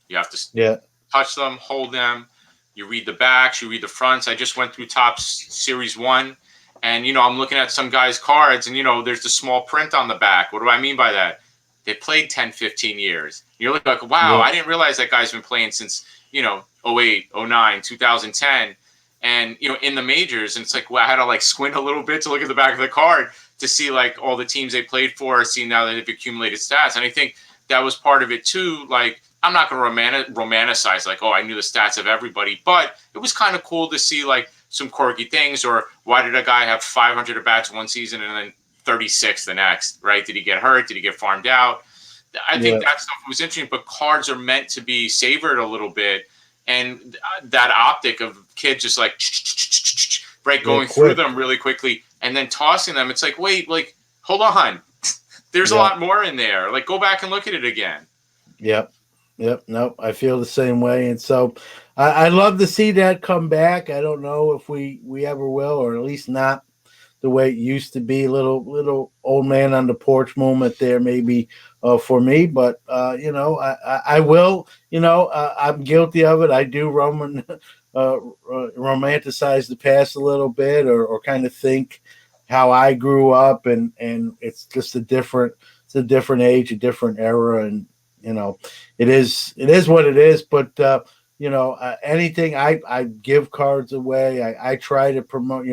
You have to yeah, touch them, hold them. You read the backs, you read the fronts. I just went through Topps Series 1, and, I'm looking at some guys' cards, and, there's the small print on the back. What do I mean by that? They played 10, 15 years. You're like, wow, yeah, I didn't realize that guy's been playing since, 08, 09, 2010. And, in the majors. And it's like, well, I had to, like, squint a little bit to look at the back of the card to see, like, all the teams they played for, see now that they've accumulated stats. And I think that was part of it, too. Like, I'm not going to romanticize, like, I knew the stats of everybody. But it was kind of cool to see, like, some quirky things. Or why did a guy have 500 at-bats one season and then 36 the next, right? Did he get hurt? Did he get farmed out? I think that stuff was interesting, but cards are meant to be savored a little bit. And that optic of kids just like, right, going through them really quickly and then tossing them. It's like, wait, like, hold on. There's a lot more in there. Like, go back and look at it again. Yep. Nope. I feel the same way. And so I love to see that come back. I don't know if we ever will, or at least not the way it used to be. Little old man on the porch moment there, maybe for me. But I will. I'm guilty of it. I do romanticize the past a little bit, or kind of think how I grew up, and it's just it's a different age, a different era, and it is what it is. But anything I give cards away. I try to promote.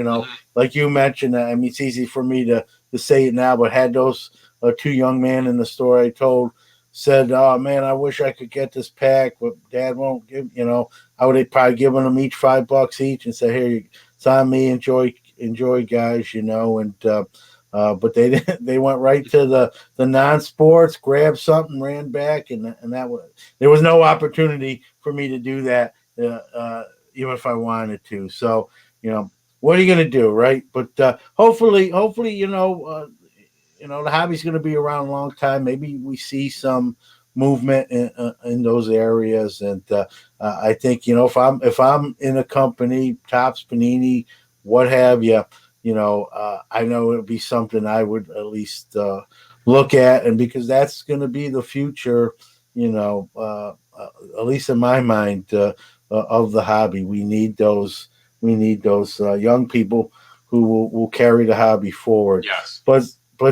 Like you mentioned. I mean, it's easy for me to say it now, but had those two young men in the store I told said, "Oh man, I wish I could get this pack, but Dad won't give." I would have probably given them each $5 each and say, "Here, it's on me. Enjoy, guys." And but they didn't. They went right to the non-sports, grabbed something, ran back, and that was there was no opportunity for me to do that, even if I wanted to. So what are you going to do, right? But hopefully, the hobby's going to be around a long time. Maybe we see some movement in those areas, and I think if I'm in a company, Topps, Panini, what have you. I know it would be something I would at least look at, and because that's going to be the future, at least in my mind, of the hobby. We need those young people who will carry the hobby forward. Yes. But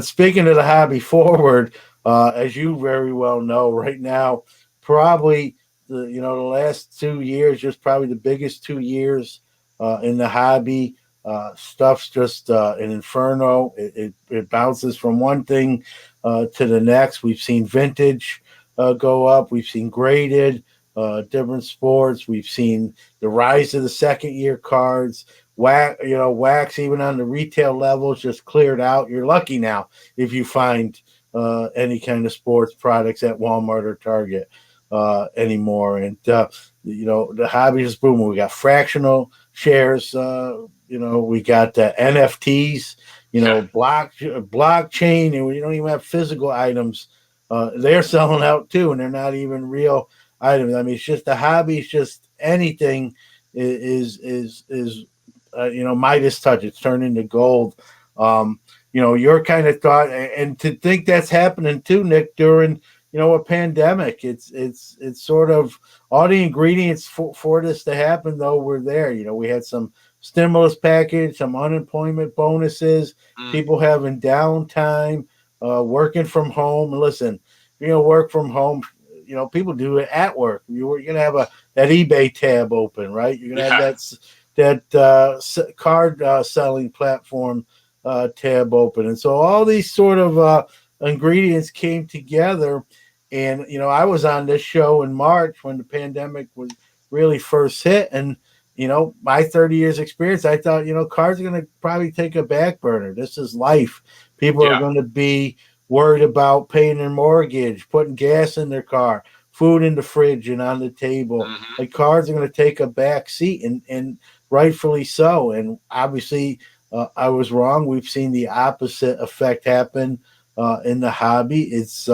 speaking of the hobby forward, as you very well know, right now, probably the last 2 years, just probably the biggest 2 years in the hobby. Stuff's just an inferno. It bounces from one thing to the next. We've seen vintage go up. We've seen graded, different sports. We've seen the rise of the second year cards. Wax even on the retail levels just cleared out. You're lucky now if you find any kind of sports products at Walmart or Target anymore. And the hobby is booming. We got fractional shares. We got NFTs, blockchain, and we don't even have physical items. They're selling out too, and they're not even real items. I mean, it's just the hobby is just anything is Midas touch. It's turned into gold. Your kind of thought, and to think that's happening too, Nick, during a pandemic. It's sort of all the ingredients for this to happen. Though we're there. We had some stimulus package, some unemployment bonuses, people having downtime, working from home. Listen, work from home. People do it at work. You're gonna have that eBay tab open, right? You're gonna have that card selling platform tab open, and so all these sort of ingredients came together. And I was on this show in March when the pandemic was really first hit, and my 30 years experience, I thought cars are going to probably take a back burner. This is life. People are going to be worried about paying their mortgage, putting gas in their car, food in the fridge and on the table. Like cars are going to take a back seat, and rightfully so. And obviously, I was wrong. We've seen the opposite effect happen in the hobby. It's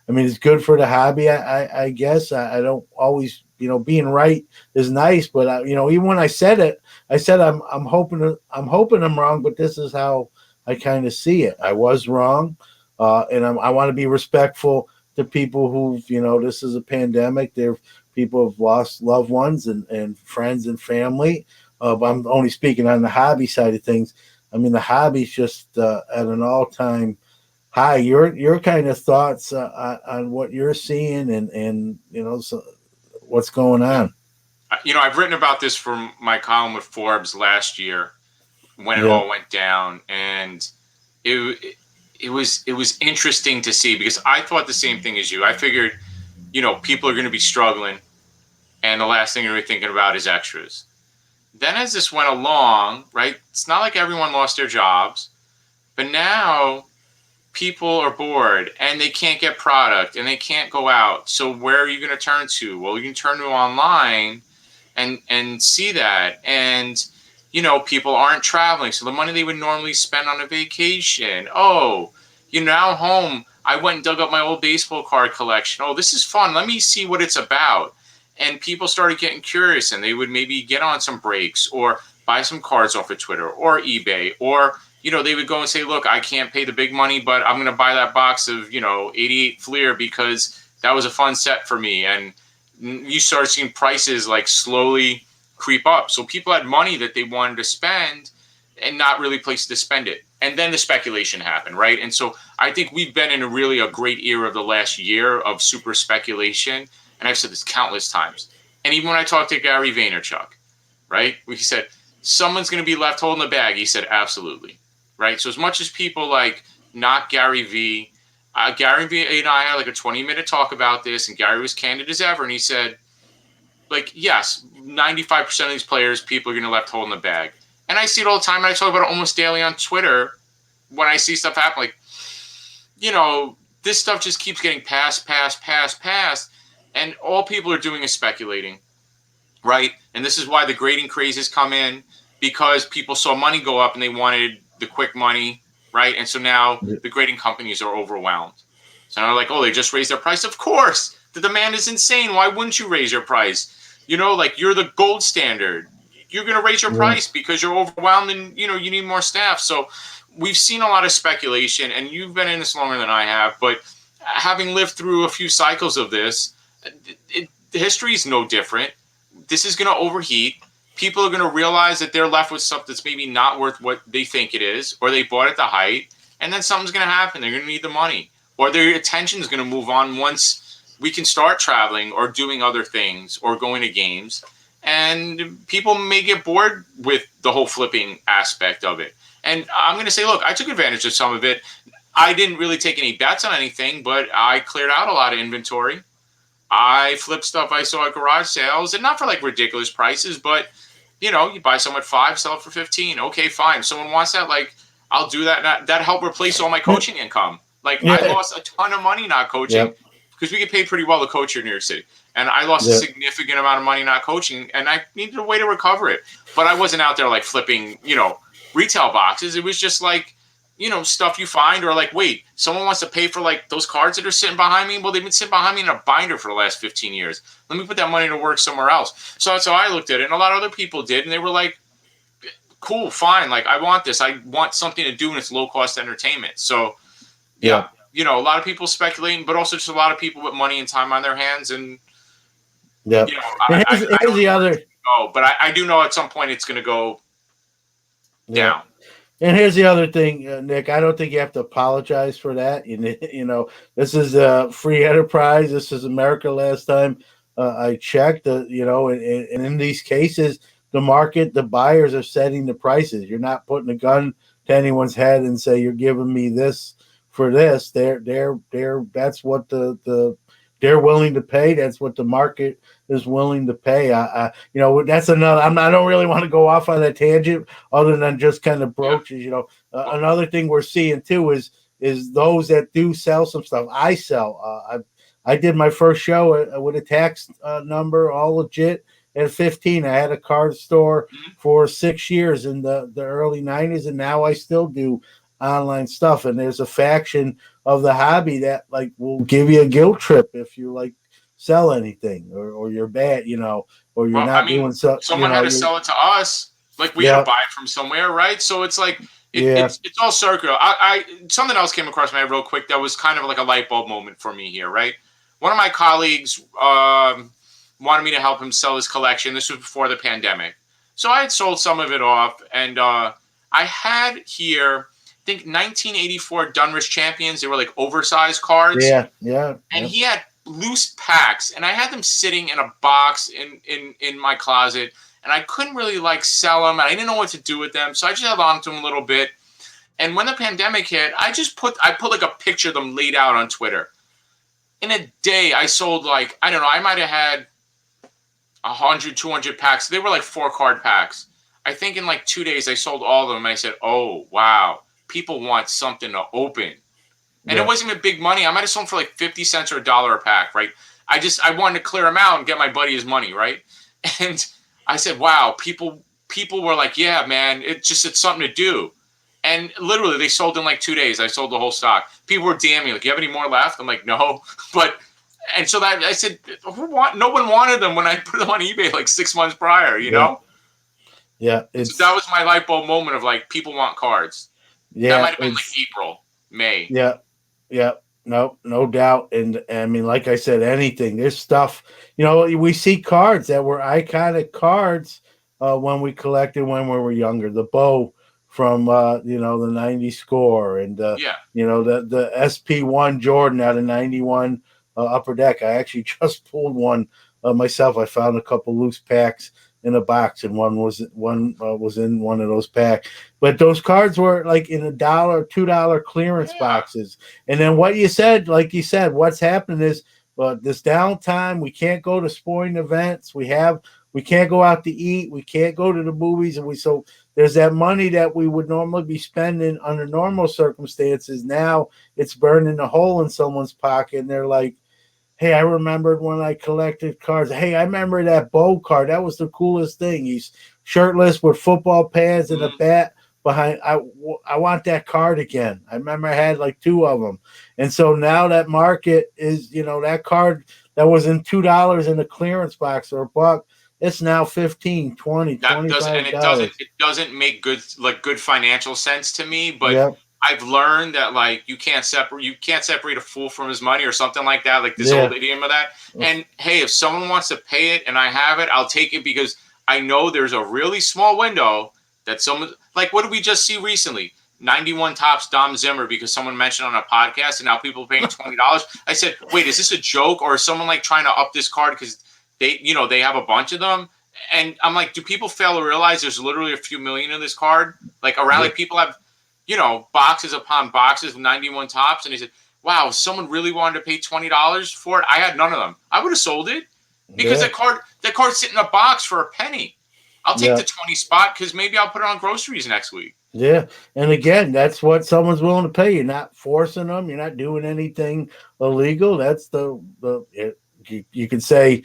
it's good for the hobby. I guess I don't always, being right is nice, but even when I said it, I said I'm hoping I'm wrong, but this is how I kind of see it. I was wrong, and I want to be respectful to people who've, this is a pandemic. People have lost loved ones and friends and family. But I'm only speaking on the hobby side of things. The hobby's just at an all-time high. Your kind of thoughts on what you're seeing and so what's going on. I've written about this from my column with Forbes last year when it all went down, and it was interesting to see, because I thought the same thing as you. I figured, people are going to be struggling, and the last thing they're thinking about is extras. Then as this went along, right, it's not like everyone lost their jobs, but now people are bored and they can't get product and they can't go out. So where are you going to turn to? Well, you can turn to online and see that. And, people aren't traveling. So the money they would normally spend on a vacation. Oh, now home, I went and dug up my old baseball card collection. Oh, this is fun. Let me see what it's about. And people started getting curious, and they would maybe get on some breaks or buy some cards off of Twitter or eBay, or, they would go and say, look, I can't pay the big money, but I'm going to buy that box of, 88 Fleer because that was a fun set for me. And you start seeing prices like slowly creep up. So people had money that they wanted to spend and not really places to spend it. And then the speculation happened, right? And so I think we've been in a great era of the last year of super speculation. And I've said this countless times. And even when I talked to Gary Vaynerchuk, right? He said, someone's going to be left holding the bag. He said, absolutely. Right? So as much as people not Gary V, Gary V and I had like a 20-minute talk about this, and Gary was candid as ever. And he said, yes, 95% of these players, people are going to left holding the bag. And I see it all the time. And I talk about it almost daily on Twitter when I see stuff happen. This stuff just keeps getting passed. And all people are doing is speculating, right? And this is why the grading crazes come in, because people saw money go up and they wanted the quick money, right? And so now the grading companies are overwhelmed. So now they're like, oh, they just raised their price. Of course, the demand is insane. Why wouldn't you raise your price? You're the gold standard. You're going to raise your price because you're overwhelmed and, you need more staff. So we've seen a lot of speculation, and you've been in this longer than I have, but having lived through a few cycles of this, history is no different. This is going to overheat. People are going to realize that they're left with stuff that's maybe not worth what they think it is, or they bought at the height, and then something's going to happen. They're going to need the money, or their attention is going to move on once we can start traveling or doing other things or going to games. And people may get bored with the whole flipping aspect of it. And I'm going to say, look, I took advantage of some of it. I didn't really take any bets on anything, but I cleared out a lot of inventory. I flipped stuff I saw at garage sales, and not for ridiculous prices, but you buy some at $5, sell it for $15. Okay, fine. Someone wants that, I'll do that. That helped replace all my coaching income. I lost a ton of money not coaching because we get paid pretty well to coach here in New York City. And I lost a significant amount of money not coaching, and I needed a way to recover it. But I wasn't out there flipping, retail boxes. It was just stuff you find, or like, wait, someone wants to pay for like those cards that are sitting behind me. Well, they've been sitting behind me in a binder for the last 15 years. Let me put that money to work somewhere else. So that's how I looked at it. And a lot of other people did. And they were like, cool, fine. Like, I want this. I want something to do, and it's low cost entertainment. So, yeah, a lot of people speculating, but also just a lot of people with money and time on their hands. And, I don't the other. Go, but I do know at some point it's going to go down. And here's the other thing, Nick. I don't think you have to apologize for that. This is a free enterprise. This is America. Last time I checked, and in these cases, the market, the buyers are setting the prices. You're not putting a gun to anyone's head and say you're giving me this for this. That's what they're willing to pay. That's what the market is willing to pay. That's another. I don't really want to go off on a tangent, other than just kind of broaches. Another thing we're seeing too is those that do sell some stuff. I sell. I did my first show with a tax number, all legit. At 15, I had a card store for 6 years in the early 90s, and now I still do online stuff. And there's a faction of the hobby that like will give you a guilt trip if you like sell anything or you're bad, or you're not doing something. Someone had to sell it to us. Like we had to buy it from somewhere, right? So it's like it's all circular. I something else came across my head real quick that was kind of like a light bulb moment for me here, right? One of my colleagues wanted me to help him sell his collection. This was before the pandemic. So I had sold some of it off, and I had here, I think 1984 Dunrich Champions. They were like oversized cards. Yeah. And he had loose packs, and I had them sitting in a box in my closet, and I couldn't really like sell them, and I didn't know what to do with them, so I just held on to them a little bit. And when the pandemic hit, I put like a picture of them laid out on Twitter. In a day, I sold like, I don't know, I might have had 100, 200 packs. They were like 4-card packs. I think in like 2 days, I sold all of them. And I said, oh, wow, people want something to open. And it wasn't even big money. I might have sold them for like 50 cents or $1 a pack, right? I wanted to clear them out and get my buddy his money, right? And I said, wow, people were like, yeah, man, it's something to do. And literally, they sold in like 2 days. I sold the whole stock. People were DMing me like, you have any more left? I'm like, no. And so that I said, no one wanted them when I put them on eBay like 6 months prior, you know? Yeah. So that was my light bulb moment of like, people want cards. Yeah. That might have been like April, May. Yeah. No doubt. And I mean, like I said, anything, there's stuff, we see cards that were iconic cards when we collected when we were younger. The bow from, the 90 score and, the SP1 Jordan out of 91 Upper Deck. I actually just pulled one myself. I found a couple loose packs in a box, and one was in one of those packs. But those cards were like in $1, $2 clearance boxes. And then what you said, like you said, what's happening is this downtime. We can't go to sporting events. We can't go out to eat. We can't go to the movies, and so there's that money that we would normally be spending under normal circumstances. Now it's burning a hole in someone's pocket, and they're like, hey, I remembered when I collected cards. Hey, I remember that Bo card. That was the coolest thing. He's shirtless with football pads and a bat behind. I want that card again. I remember I had like 2 of them. And so now that market is, that card that was in $2 in a clearance box or $1, it's now $15, $20, $25. It doesn't make good financial sense to me, but I've learned that like you can't separate a fool from his money or something like that, like this old idiom of that. And hey, if someone wants to pay it and I have it, I'll take it, because I know there's a really small window that someone, like, what did we just see recently? 91 Tops Dom Zimmer, because someone mentioned on a podcast, and now people are paying $20. I said, wait, is this a joke, or is someone like trying to up this card because they have a bunch of them? And I'm like, do people fail to realize there's literally a few million in this card? Like around, like people have, boxes upon boxes of 91 Tops. And he said, wow, someone really wanted to pay $20 for it. I had none of them. I would have sold it, because that card's sitting in a box for a penny. I'll take the 20 spot, because maybe I'll put it on groceries next week. Yeah. And again, that's what someone's willing to pay. You're not forcing them. You're not doing anything illegal. That's you could say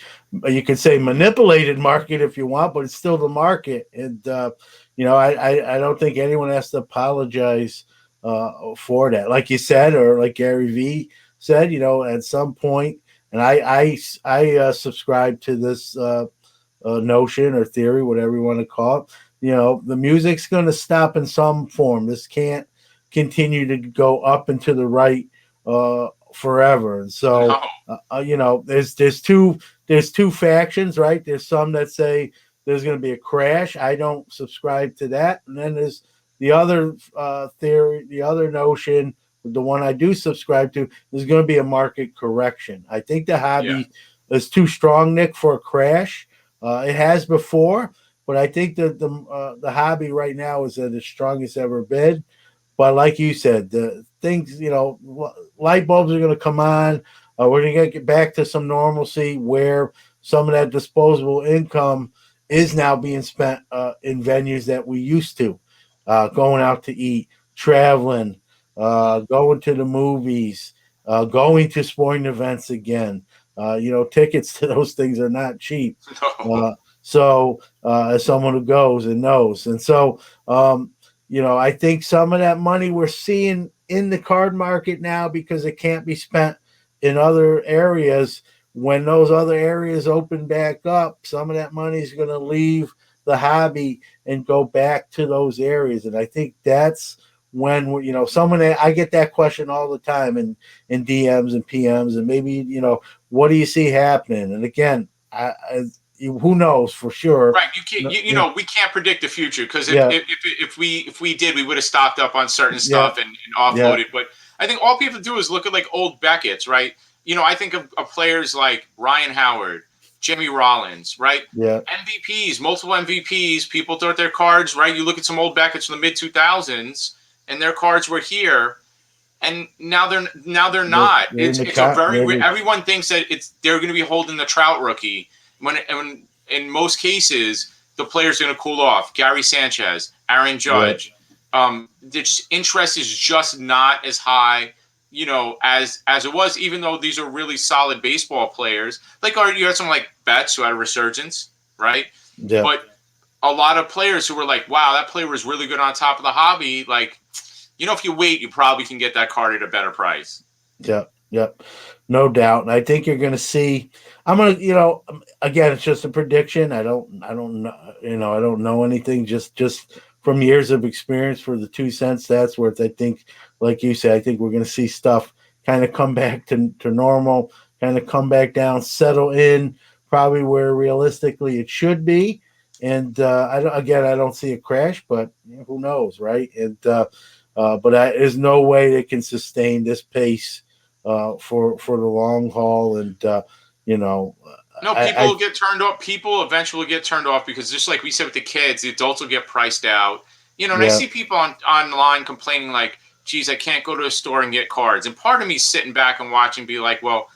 manipulated market if you want, but it's still the market. And I don't think anyone has to apologize for that. Like you said, or like Gary V said, at some point, and I subscribe to this notion or theory, whatever you want to call it. The music's going to stop in some form. This can't continue to go up and to the right forever. And so, No. there's two factions, right? There's some that say there's going to be a crash. I don't subscribe to that. And then there's the other theory, the other notion, the one I do subscribe to, there's going to be a market correction. I think the Yeah. hobby is too strong, Nick, for a crash. It has before, but I think that the hobby right now is at its strongest ever been. But like you said, the things, light bulbs are going to come on. We're going to get back to some normalcy where some of that disposable income is now being spent in venues that we used to, going out to eat, traveling, going to the movies, going to sporting events again. Tickets to those things are not cheap. No. As someone who goes and knows, and so I think some of that money we're seeing in the card market now because it can't be spent in other areas. When those other areas open back up, some of that money is going to leave the hobby and go back to those areas. And I think that's when someone I get that question all the time in DMs and PMs, and maybe what do you see happening? And again, who knows for sure? Right, you can't. We can't predict the future because Yeah. if we did, we would have stocked up on certain stuff and Yeah. offloaded. But I think all people do is look at like old Beckett's, right? I think of players like Ryan Howard, Jimmy Rollins, right? Yeah. MVPs, multiple MVPs. People thought their cards, right? You look at some old Beckett's from the mid 2000s, and their cards were here, and now they're not. Everyone thinks that they're going to be holding the Trout rookie when in most cases, the players are going to cool off. Gary Sanchez, Aaron Judge. Right. The interest is just not as high, as it was, even though these are really solid baseball players. Like you had someone like Betts who had a resurgence, right? Yeah. But a lot of players who were like, wow, that player was really good on top of the hobby. Like, if you wait, you probably can get that card at a better price. Yep. No doubt. And I think you're going to see, I'm going to, again, it's just a prediction. I don't know, I don't know anything just from years of experience for the 2 cents that's worth. I think, like you said, I think we're going to see stuff kind of come back to normal, kind of come back down, settle in probably where realistically it should be. And I don't see a crash, but who knows, right? And but there's no way they can sustain this pace for the long haul. And no, people will get turned off. People eventually get turned off because just like we said with the kids, the adults will get priced out. And I see people online complaining like, geez, I can't go to a store and get cards. And part of me sitting back and watching be like, well,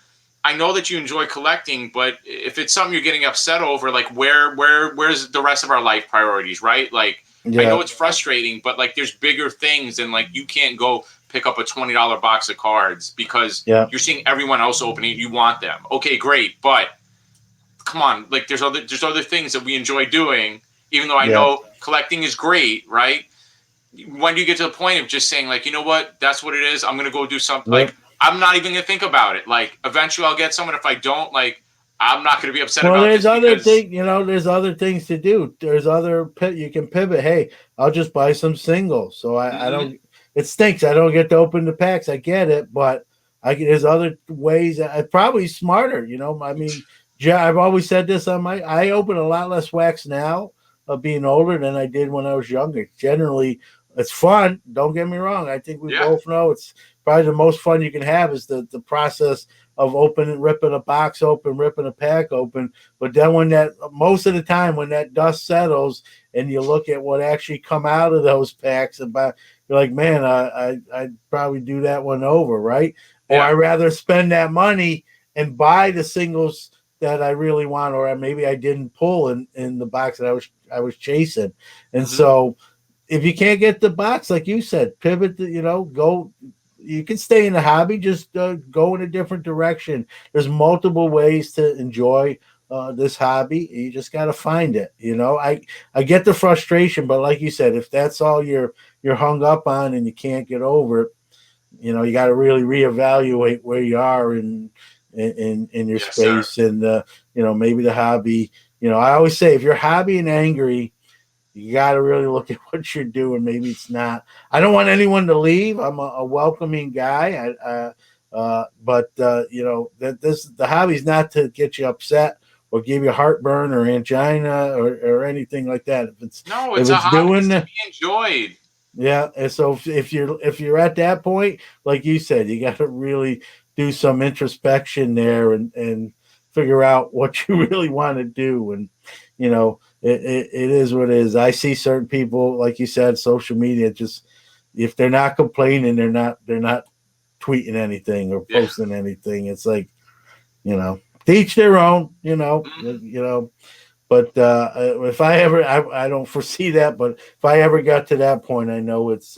I know that you enjoy collecting, but if it's something you're getting upset over, like where's the rest of our life priorities, right? Like, I know it's frustrating, but like there's bigger things than like you can't go pick up a $20 box of cards because you're seeing everyone else opening it. You want them. Okay, great. But come on, like there's other things that we enjoy doing, even though I know collecting is great, right? When do you get to the point of just saying like, you know what, that's what it is. I'm going to go do something. Like, I'm not even going to think about it. Like eventually I'll get someone. If I don't, like, I'm not going to be upset about there's this. Other thing, there's other things to do. There's other you can pivot. Hey, I'll just buy some singles. So I don't. It stinks. I don't get to open the packs. I get it, but there's other ways. Probably smarter. I mean, I've always said this on I open a lot less wax now, being older than I did when I was younger. Generally, it's fun. Don't get me wrong. I think we both know it's probably the most fun you can have is the process of ripping a box open, ripping a pack open. But then most of the time when that dust settles and you look at what actually come out of those packs, you're like, man, I'd probably do that one over, right? Or I'd rather spend that money and buy the singles that I really want, or maybe I didn't pull in the box that I was chasing. And so if you can't get the box, like you said, pivot, go. You can stay in the hobby, just go in a different direction. There's multiple ways to enjoy this hobby. You just got to find it. I get the frustration, but like you said, if that's all you're you're hung up on and you can't get over it, you got to really reevaluate where you are in your Yes, sir. space, and maybe the hobby. I always say if you're hobby and angry, you got to really look at what you're doing. Maybe it's not. I don't want anyone to leave. I'm a welcoming guy. But that the hobby's not to get you upset or give you heartburn or angina or anything like that. No, If it's a it's hobby. It's to doing, be enjoyed. yeah. And so if you're at that point, like you said, you got to really do some introspection there and figure out what you really want to do. And it is what it is. I see certain people, like you said, social media, just if they're not complaining, they're not tweeting anything or Yeah. posting anything. It's like, teach their own. Mhm. But if I don't foresee that, but if I ever got to that point, I know it's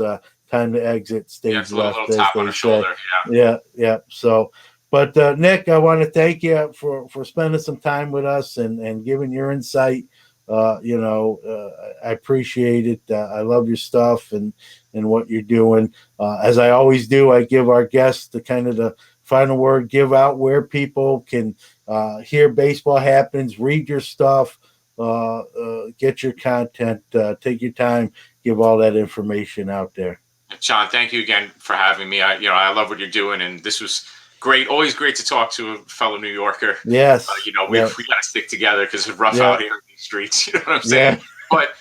time to exit Yeah, stage it's a little, left, little as tap on they the say. shoulder. Yeah. Yeah, yeah. So, but Nick, I want to thank you for spending some time with us and giving your insight. I appreciate it. I love your stuff and what you're doing. As I always do, I give our guests the kind of the final word, give out where people can hear baseball happens, read your stuff, get your content, take your time, give all that information out there. John, thank you again for having me. I love what you're doing, and this was great. Always great to talk to a fellow New Yorker. Yes, We yes, got to stick together because it's rough yeah, out here in these streets. You know what I'm saying? yeah. But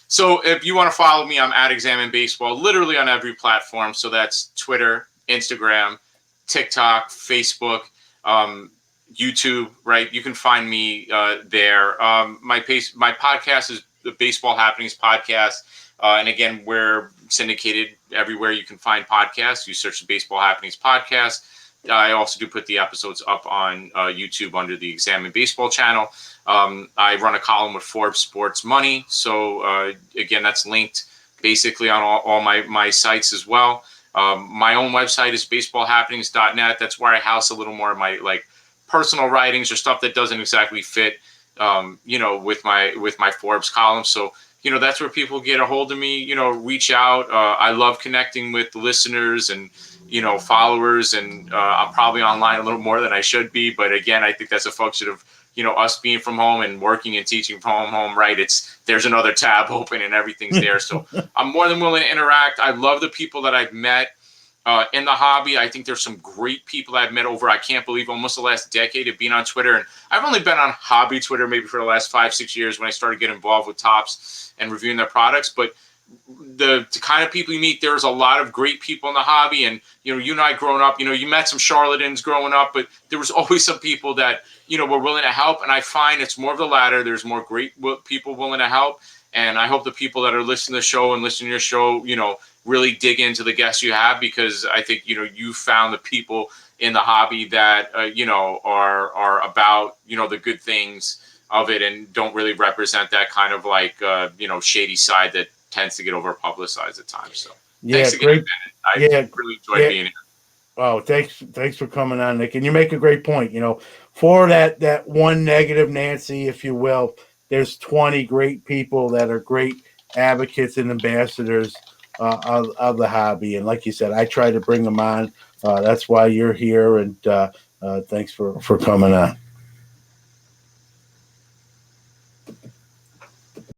so if you want to follow me, I'm at Examine Baseball, literally on every platform. So that's Twitter, Instagram, TikTok, Facebook, um, YouTube. Right? You can find me there. My podcast is the Baseball Happenings podcast. And again, we're syndicated everywhere you can find podcasts. You search the Baseball Happenings podcast. I also do put the episodes up on YouTube under the Examine Baseball channel. I run a column with Forbes Sports Money. So again, that's linked basically on all my sites as well. My own website is baseballhappenings.net. That's where I house a little more of my personal writings or stuff that doesn't exactly fit, with my Forbes column. So that's where people get a hold of me, reach out. I love connecting with listeners and, followers. And I'm probably online a little more than I should be. But again, I think that's a function of, us being from home and working and teaching from home, right? There's another tab open and everything's there. So I'm more than willing to interact. I love the people that I've met in the hobby. I think there's some great people I've met over, I can't believe, almost the last decade of being on Twitter. And I've only been on hobby Twitter maybe for the last 5-6 years when I started getting involved with Topps and reviewing their products. But the kind of people you meet, there's a lot of great people in the hobby. And, you and I growing up, you met some charlatans growing up, but there was always some people that, were willing to help. And I find it's more of the latter. There's more great people willing to help. And I hope the people that are listening to the show and listening to your show, really dig into the guests you have, because I think, you found the people in the hobby that, are about, the good things of it and don't really represent that kind of shady side that tends to get over publicized at times. So Yeah, thanks again. great. I Yeah, really enjoyed yeah. being here. Oh, thanks for coming on, Nick. And you make a great point. For that one negative Nancy, if you will, there's 20 great people that are great advocates and ambassadors of the hobby. And like you said, I try to bring them on. That's why you're here. And thanks for coming on.